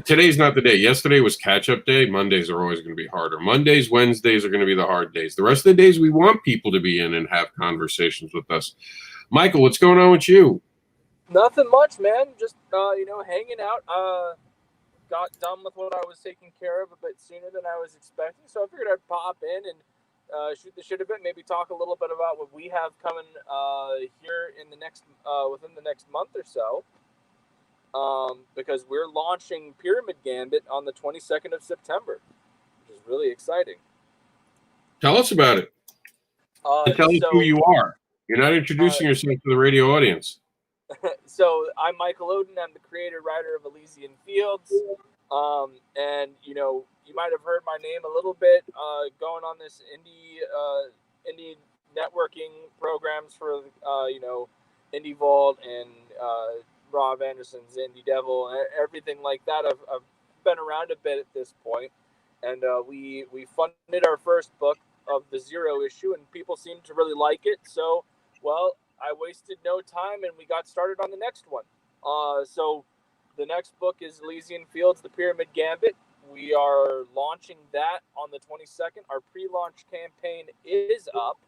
Today's not the day. Yesterday was catch-up day. Mondays are always going to be harder. Mondays, Wednesdays are going to be the hard days. The rest of the days, we want people to be in and have conversations with us. Michael, what's going on with you? Nothing much, man. Just, hanging out. Got done with what I was taking care of a bit sooner than I was expecting, so I figured I'd pop in and shoot the shit a bit, maybe talk a little bit about what we have coming here in the next within the next month or so. Because we're launching Pyramid Gambit on the 22nd of September, which is really exciting. Tell us about it. Tell us who you are. You're not introducing yourself to the radio audience. So I'm Michael Oden. I'm the creator, writer of Elysian Fields. And you might have heard my name a little bit going on this indie networking programs for Indie Vault and Rob Anderson's Indie Devil and everything like that. I've been around a bit at this point, and we funded our first book of the Zero issue, and people seemed to really like it. So, well, I wasted no time, and we got started on the next one. So the next book is Elysian Fields, The Pyramid Gambit. We are launching that on the 22nd. Our pre-launch campaign is up.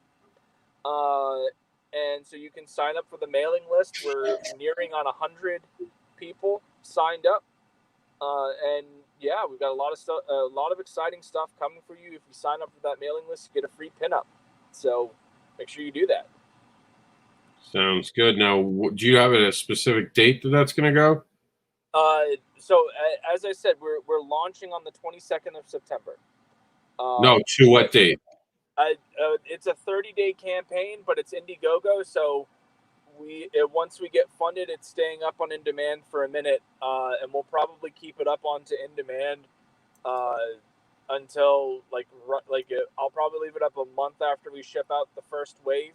And so you can sign up for the mailing list. We're nearing on 100 people signed up. And yeah, we've got a lot of stuff, a lot of exciting stuff coming for you. If you sign up for that mailing list, you get a free pinup. So make sure you do that. Sounds good. Now, do you have a specific date that's going to go? So as I said, we're launching on the 22nd of September. No, to what date? It's a 30-day campaign, but it's Indiegogo. So once we get funded, it's staying up on In Demand for a minute, and we'll probably keep it up onto In Demand until I'll probably leave it up a month after we ship out the first wave,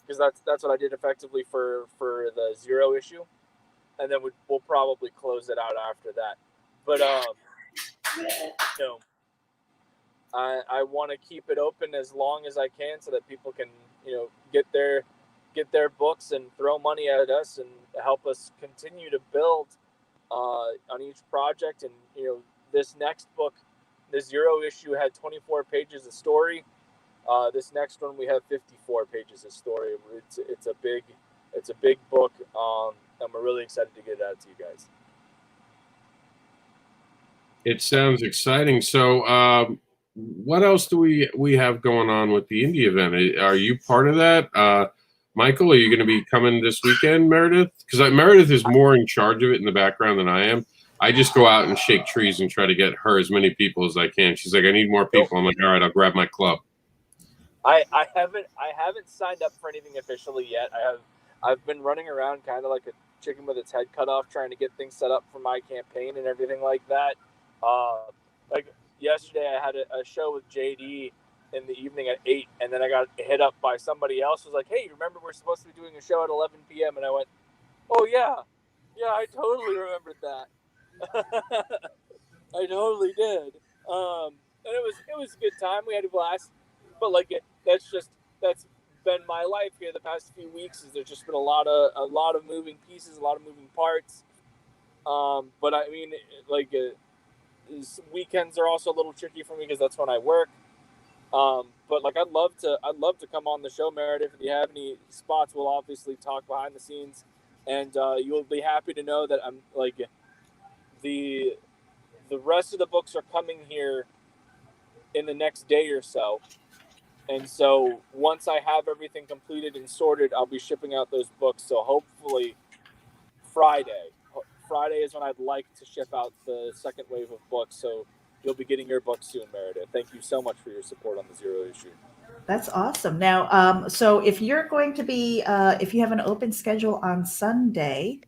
because that's what I did effectively for the Zero issue, and then we'll probably close it out after that. But I want to keep it open as long as I can so that people can get their books and throw money at us and help us continue to build on each project. And this next book, the Zero issue, had 24 pages of story. This next one, we have 54 pages of story. It's a big book, and we're really excited to get it out to you guys. It sounds exciting. So what else do we have going on with the indie event? Are you part of that? Michael, are you going to be coming this weekend, Meredith? Because Meredith is more in charge of it in the background than I am. I just go out and shake trees and try to get her as many people as I can. She's like, I need more people. I'm like, all right, I'll grab my club. I haven't signed up for anything officially yet. I've been running around kind of like a chicken with its head cut off, trying to get things set up for my campaign and everything like that. Like yesterday, I had a show with JD in the evening at 8, and then I got hit up by somebody else who was like, hey, remember we're supposed to be doing a show at 11 p.m. And I went, oh yeah, I totally remembered that. I totally did. And it was a good time. We had a blast. But that's been my life here the past few weeks. Is there's just been a lot of moving pieces, a lot of moving parts. But I mean, weekends are also a little tricky for me because that's when I work. But I'd love to come on the show, Meredith. If you have any spots, we'll obviously talk behind the scenes, and you'll be happy to know that I'm the rest of the books are coming here in the next day or so. And so once I have everything completed and sorted, I'll be shipping out those books. So hopefully Friday is when I'd like to ship out the second wave of books. So you'll be getting your book soon, Meredith. Thank you so much for your support on the Zero issue. That's awesome. Now, so if you're going to be, if you have an open schedule on Sunday,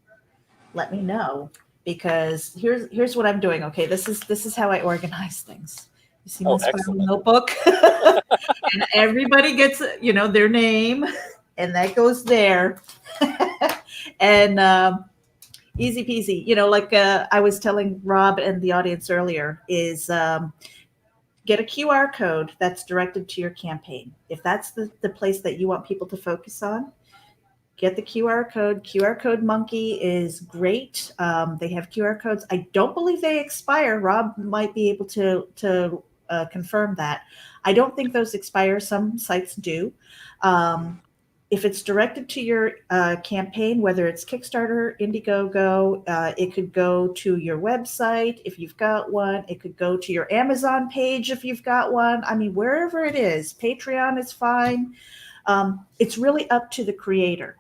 let me know, because here's what I'm doing. Okay, this is how I organize things. You see my spiral notebook, and everybody gets their name, and that goes there, and easy peasy. I was telling Rob and the audience earlier, is get a QR code that's directed to your campaign. If that's the place that you want people to focus on, get the QR code. QR Code Monkey is great. They have QR codes. I don't believe they expire. Rob might be able to confirm that. I don't think those expire. Some sites do. If it's directed to your campaign, whether it's Kickstarter, Indiegogo, it could go to your website if you've got one. It could go to your Amazon page if you've got one. I mean, wherever it is, Patreon is fine. It's really up to the creator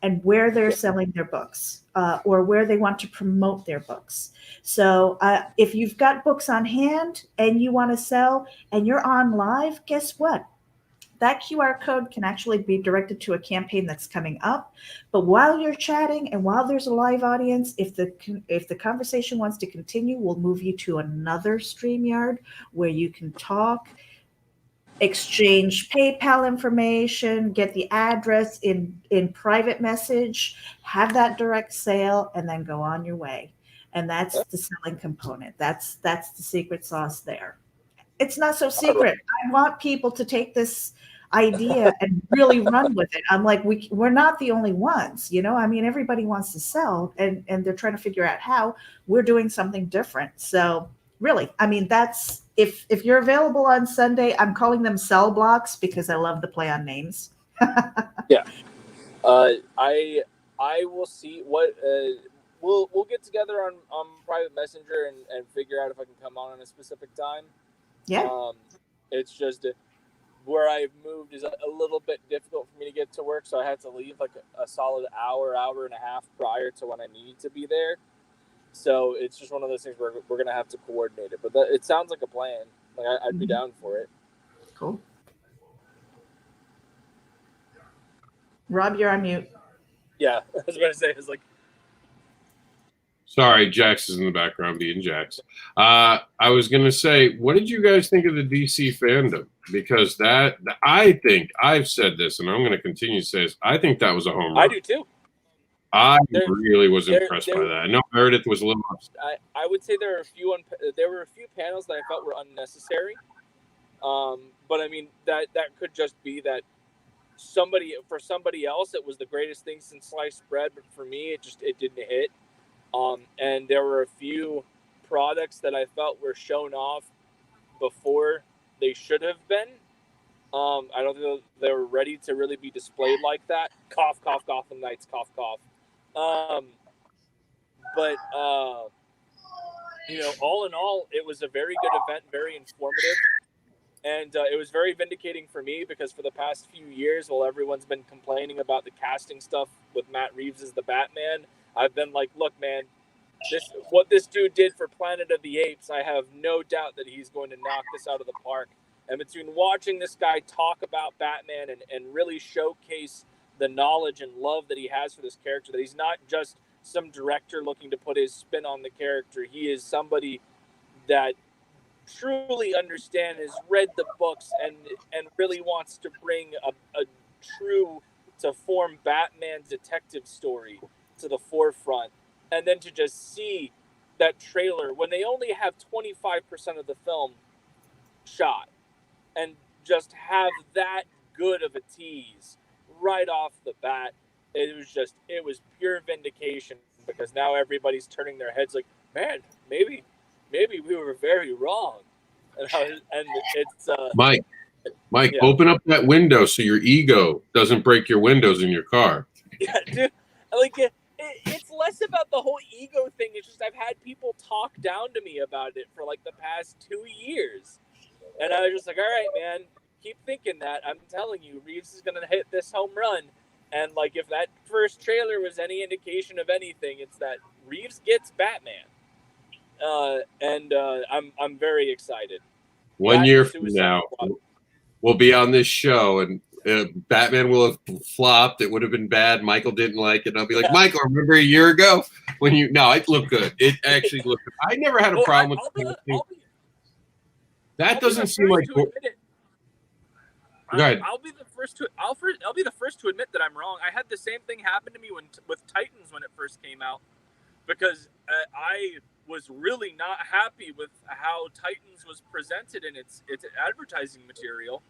and where they're selling their books or where they want to promote their books. So if you've got books on hand and you want to sell and you're on live, guess what? that QR code can actually be directed to a campaign that's coming up. But while you're chatting and while there's a live audience, if the conversation wants to continue, we'll move you to another StreamYard where you can talk, exchange PayPal information, get the address in private message, have that direct sale, and then go on your way. And that's the selling component. That's the secret sauce there. It's not so secret. I want people to take this idea and really run with it. I'm like, we're not the only ones, you know. I mean, everybody wants to sell, and they're trying to figure out how. We're doing something different. So really, I mean, that's if you're available on Sunday, I'm calling them cell blocks because I love the play on names. Yeah, I will see what we'll get together on private messenger and figure out if I can come on a specific time. Yeah. It's just where I've moved is a little bit difficult for me to get to work, so I had to leave like a solid hour and a half prior to when I need to be there. So it's just one of those things where we're gonna have to coordinate it. But it sounds like a plan. Like I'd be down for it. Cool. Rob, you're on mute. Yeah, I was about to say, it's like. Sorry, Jax is in the background being Jax. I was going to say, what did you guys think of the DC fandom? Because I think, I've said this, and I'm going to continue to say this, I think that was a home run. I do too. I really was impressed by that. I know Meredith was a little upset. I would say there were a few panels that I felt were unnecessary. But I mean, that could just be that for somebody else, it was the greatest thing since sliced bread, but for me, it didn't hit. And there were a few products that I felt were shown off before they should have been. I don't think they were ready to really be displayed like that. Cough, cough, Gotham Knights, cough, cough. But all in all, it was a very good event, very informative. And it was very vindicating for me because for the past few years, while everyone's been complaining about the casting stuff with Matt Reeves as the Batman, I've been like, look, man, what this dude did for Planet of the Apes, I have no doubt that he's going to knock this out of the park. And between watching this guy talk about Batman and really showcase the knowledge and love that he has for this character, that he's not just some director looking to put his spin on the character. He is somebody that truly understands, has read the books, and really wants to bring a true to form Batman detective story to the forefront. And then to just see that trailer when they only have 25% of the film shot and just have that good of a tease right off the bat, it was pure vindication because now everybody's turning their heads like, man, maybe we were very wrong. And it's Mike, yeah. Open up that window so your ego doesn't break your windows in your car. Yeah, dude, like it's less about the whole ego thing. It's just I've had people talk down to me about it for like the past 2 years, and I was just like, all right, man, keep thinking that. I'm telling you, Reeves is gonna hit this home run. And like, if that first trailer was any indication of anything, it's that Reeves gets Batman. I'm very excited. 1 year from now, we'll be on this show, and Batman will have flopped. It would have been bad. Michael didn't like it. And I'll be like, Michael, remember a year ago when you? No, it looked good. It actually looked good. I never had a problem with that. Doesn't seem like. Go ahead. I'll be the first to admit that I'm wrong. I had the same thing happen to me with Titans when it first came out, because I was really not happy with how Titans was presented in its advertising material.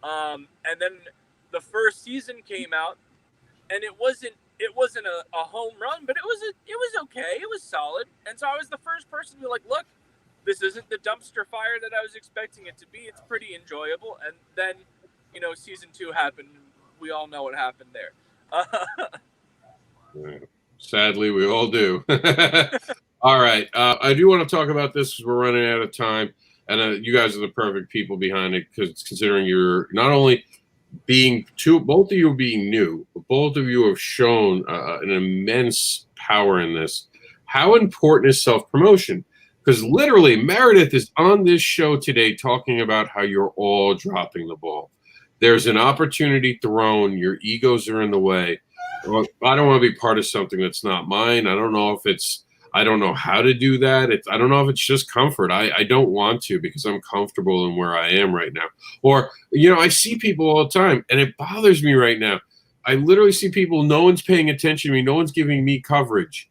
And then the first season came out, and it wasn't a home run, but it was okay. It was solid. And so I was the first person to be like, look, this isn't the dumpster fire that I was expecting it to be. It's pretty enjoyable. And then, season 2 happened. We all know what happened there. Sadly, we all do. All right. I do want to talk about this because we're running out of time. And you guys are the perfect people behind it, because considering you're not only both of you being new, but both of you have shown an immense power in this. How important is self-promotion? Because literally, Meredith is on this show today talking about how you're all dropping the ball. there's an opportunity thrown, your egos are in the way. Well, I don't want to be part of something that's not mine. I don't know if I don't know how to do that. I don't know if it's just comfort. I don't want to because I'm comfortable in where I am right now. Or, I see people all the time and it bothers me right now. I literally see people, no one's paying attention to me. No one's giving me coverage.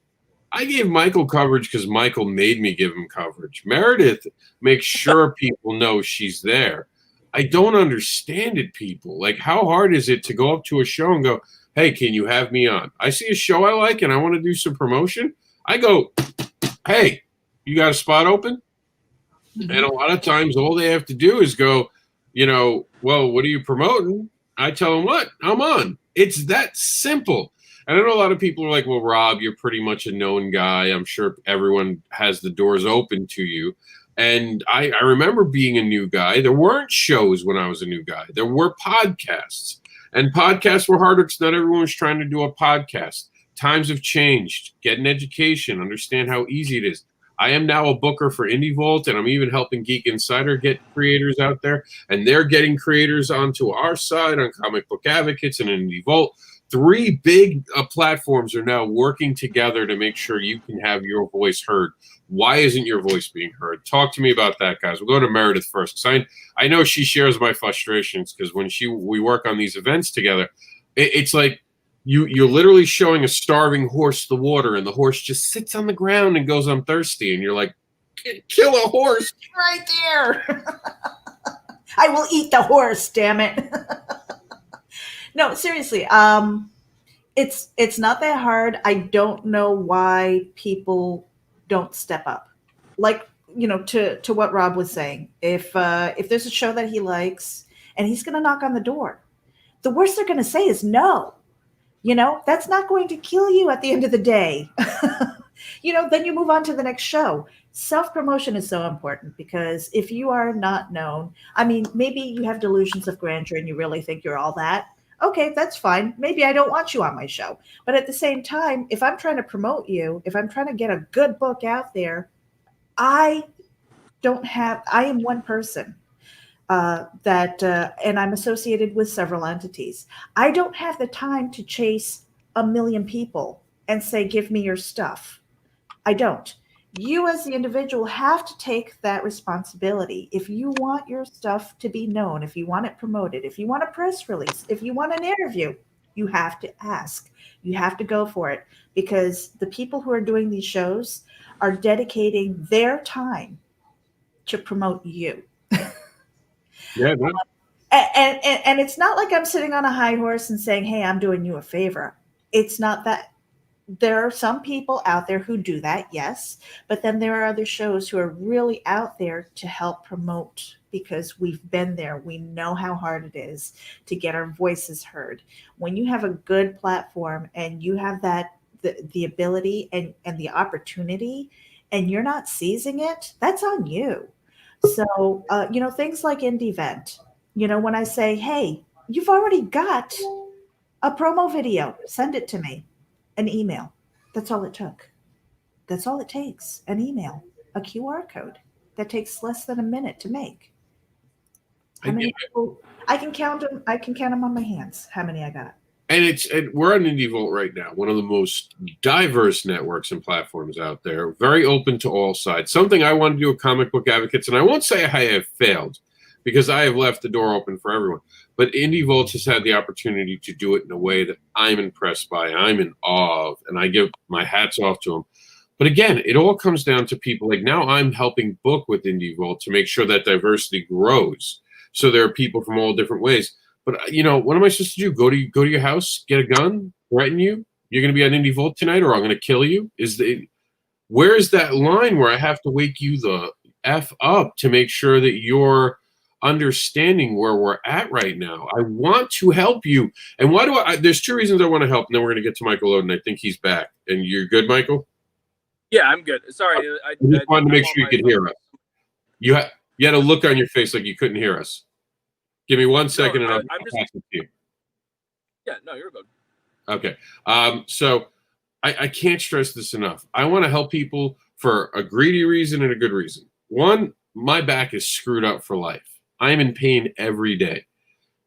I gave Michael coverage because Michael made me give him coverage. Meredith makes sure people know she's there. I don't understand it, people. Like, how hard is it to go up to a show and go, hey, can you have me on? I see a show I like and I want to do some promotion. I go, hey, you got a spot open? And a lot of times all they have to do is go, well, what are you promoting? I tell them what, I'm on. It's that simple. And I know a lot of people are like, well, Rob, you're pretty much a known guy. I'm sure everyone has the doors open to you. And I remember being a new guy. There weren't shows when I was a new guy. There were podcasts. And podcasts were harder because not everyone was trying to do a podcast. Times have changed. Get an education. Understand how easy it is. I am now a booker for Indie Vault, and I'm even helping Geek Insider get creators out there. And they're getting creators onto our side on Comic Book Advocates and Indie Vault. 3 big platforms are now working together to make sure you can have your voice heard. Why isn't your voice being heard? Talk to me about that, guys. We'll go to Meredith first, because I know she shares my frustrations, because when we work on these events together, it's like you're literally showing a starving horse the water, and the horse just sits on the ground and goes, I'm thirsty. And you're like, kill a horse. Right there. I will eat the horse, damn it. No, seriously. It's not that hard. I don't know why people don't step up. Like, to what Rob was saying. If there's a show that he likes and he's going to knock on the door, the worst they're going to say is no. That's not going to kill you at the end of the day. Then you move on to the next show. Self-promotion is so important, because if you are not known, maybe you have delusions of grandeur and you really think you're all that. Okay, that's fine. Maybe I don't want you on my show. But at the same time, if I'm trying to promote you, if I'm trying to get a good book out there, I am one person and I'm associated with several entities. I don't have the time to chase 1 million people and say, give me your stuff. I don't. You as the individual have to take that responsibility. If you want your stuff to be known, if you want it promoted, if you want a press release, if you want an interview, you have to ask. You have to go for it, because the people who are doing these shows are dedicating their time to promote you. Yeah. And it's not like I'm sitting on a high horse and saying, hey, I'm doing you a favor. It's not that. There are some people out there who do that, yes, but then there are other shows who are really out there to help promote, because we've been there. We know how hard it is to get our voices heard. When you have a good platform and you have the ability and the opportunity, and you're not seizing it, that's on you. So, things like Indie Vent, when I say, hey, you've already got a promo video, send it to me. An email. That's all it took. That's all it takes. An email, a QR code that takes less than a minute to make. How many people? I can count them. I can count them on my hands. How many I got? And we're on Indie Vault right now, one of the most diverse networks and platforms out there, very open to all sides. Something I want to do with Comic Book Advocates, and I won't say I have failed, because I have left the door open for everyone. But Indie Vault has had the opportunity to do it in a way that I'm impressed by. I'm in awe of, and I give my hats off to them. But again, it all comes down to people. Like, now I'm helping book with Indie Vault to make sure that diversity grows. So there are people from all different ways. But, what am I supposed to do? Go to your house, get a gun, threaten you? You're going to be on Indie Vault tonight, or I'm going to kill you? Where is that line where I have to wake you the F up to make sure that you're understanding where we're at right now? I want to help you. And why do there's 2 reasons I want to help, and then we're going to get to Michael Oden. I think he's back. And you're good, Michael? Yeah, I'm good. Sorry. I just wanted to make sure you could hear us. You had a look on your face like you couldn't hear us. Give me 1 second, and I'll pass it to you. Yeah, no, you're good. Okay. So I can't stress this enough. I want to help people for a greedy reason and a good reason. One, my back is screwed up for life. I'm in pain every day.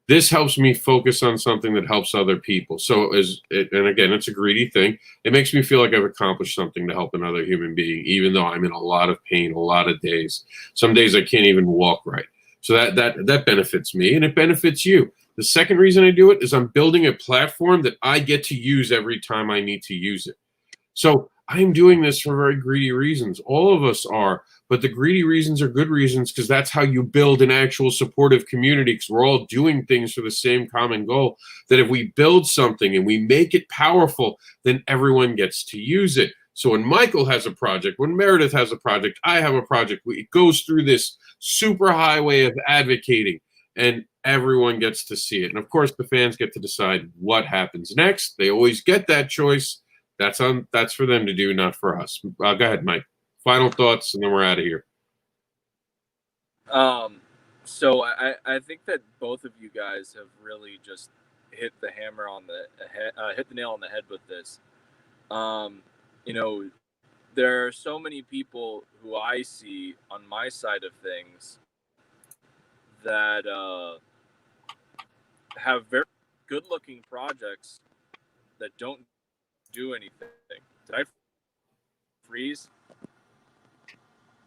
this helps me focus on something that helps other people. So and again, it's a greedy thing. It makes me feel like I've accomplished something to help another human being, even though I'm in a lot of pain, a lot of days. Some days I can't even walk right. So that benefits me, and it benefits you. The second reason I do it is I'm building a platform that I get to use every time I need to use it. So I'm doing this for very greedy reasons. All of us are, but the greedy reasons are good reasons, because that's how you build an actual supportive community, because we're all doing things for the same common goal, that if we build something and we make it powerful, then everyone gets to use it. So when Michael has a project, when Meredith has a project, I have a project, it goes through this super highway of advocating, and everyone gets to see it. And of course, the fans get to decide what happens next. They always get that choice. That's for them to do, not for us. Go ahead, Mike. Final thoughts, and then we're out of here. So I think that both of you guys have really just hit the hammer on the head, hit the nail on the head with this. You know, there are so many people who I see on my side of things that have very good-looking projects that don't do anything. Did I freeze?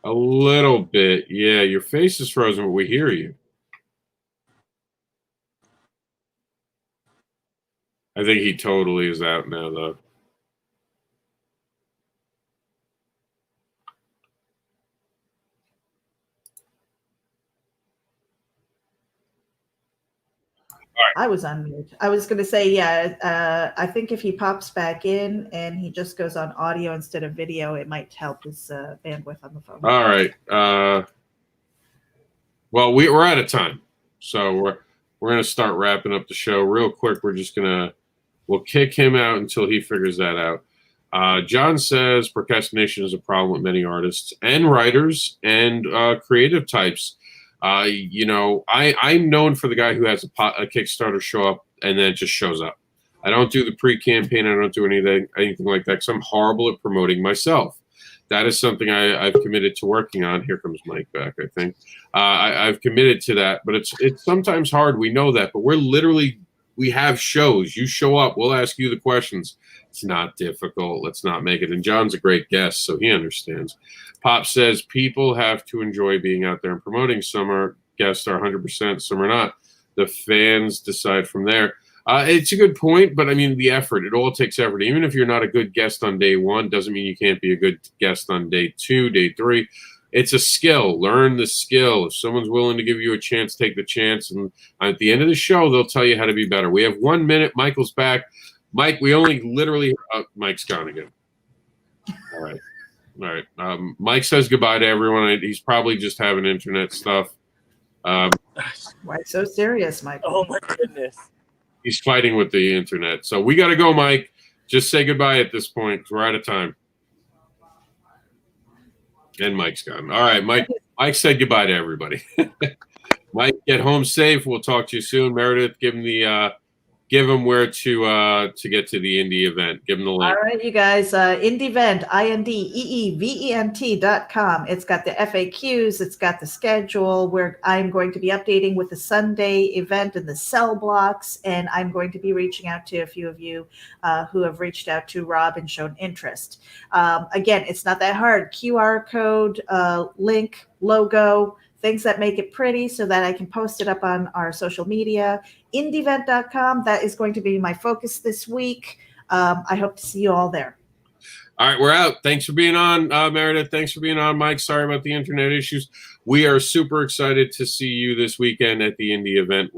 A little bit, yeah. Your face is frozen, but we hear you. I think he totally is out now, though. I was on mute. I was going to say, yeah, I think if he pops back in and he just goes on audio instead of video, it might help his bandwidth on the phone. All right. Well, we're out of time, so we're going to start wrapping up the show real quick. We'll kick him out until he figures that out. John says procrastination is a problem with many artists and writers and creative types. You know, I'm known for the guy who has a Kickstarter show up and then it just shows up. I don't do the pre-campaign. I don't do anything like that, because I'm horrible at promoting myself. That is something I've committed to working on. Here comes Mike back, I think. I've committed to that, but it's sometimes hard. We know that, but we have shows. You show up, we'll ask you the questions. It's not difficult. Let's not make it. And John's a great guest, so he understands. Pop says people have to enjoy being out there and promoting. Some guests are 100%, some are not. The fans decide from there. It's a good point, but I mean, the effort, it all takes effort. Even if you're not a good guest on day one, doesn't mean you can't be a good guest on day 2, day 3. It's a skill. Learn the skill. If someone's willing to give you a chance, take the chance. And at the end of the show, they'll tell you how to be better. We have 1 minute. Michael's back. Mike, we only literally Mike's gone again. All right. Mike says goodbye to everyone. He's probably just having internet stuff. Why so serious, Michael? Oh my goodness. He's fighting with the internet. So we got to go, Mike. Just say goodbye at this point. We're out of time. And Mike's gone. All right, Mike said goodbye to everybody. Mike, get home safe. We'll talk to you soon. Meredith, give him where to get to the indie event. Give him the link. All right, you guys. IndieVent, INDEEVENT.com. It's got the FAQs. It's got the schedule where I'm going to be updating with the Sunday event and the cell blocks. And I'm going to be reaching out to a few of you who have reached out to Rob and shown interest. Again, it's not that hard. QR code, link, logo, things that make it pretty so that I can post it up on our social media. IndieVent.com. That is going to be my focus this week. I hope to see you all there. All right, we're out. Thanks for being on, Meredith. Thanks for being on, Mike. Sorry about the internet issues. We are super excited to see you this weekend at the indie event.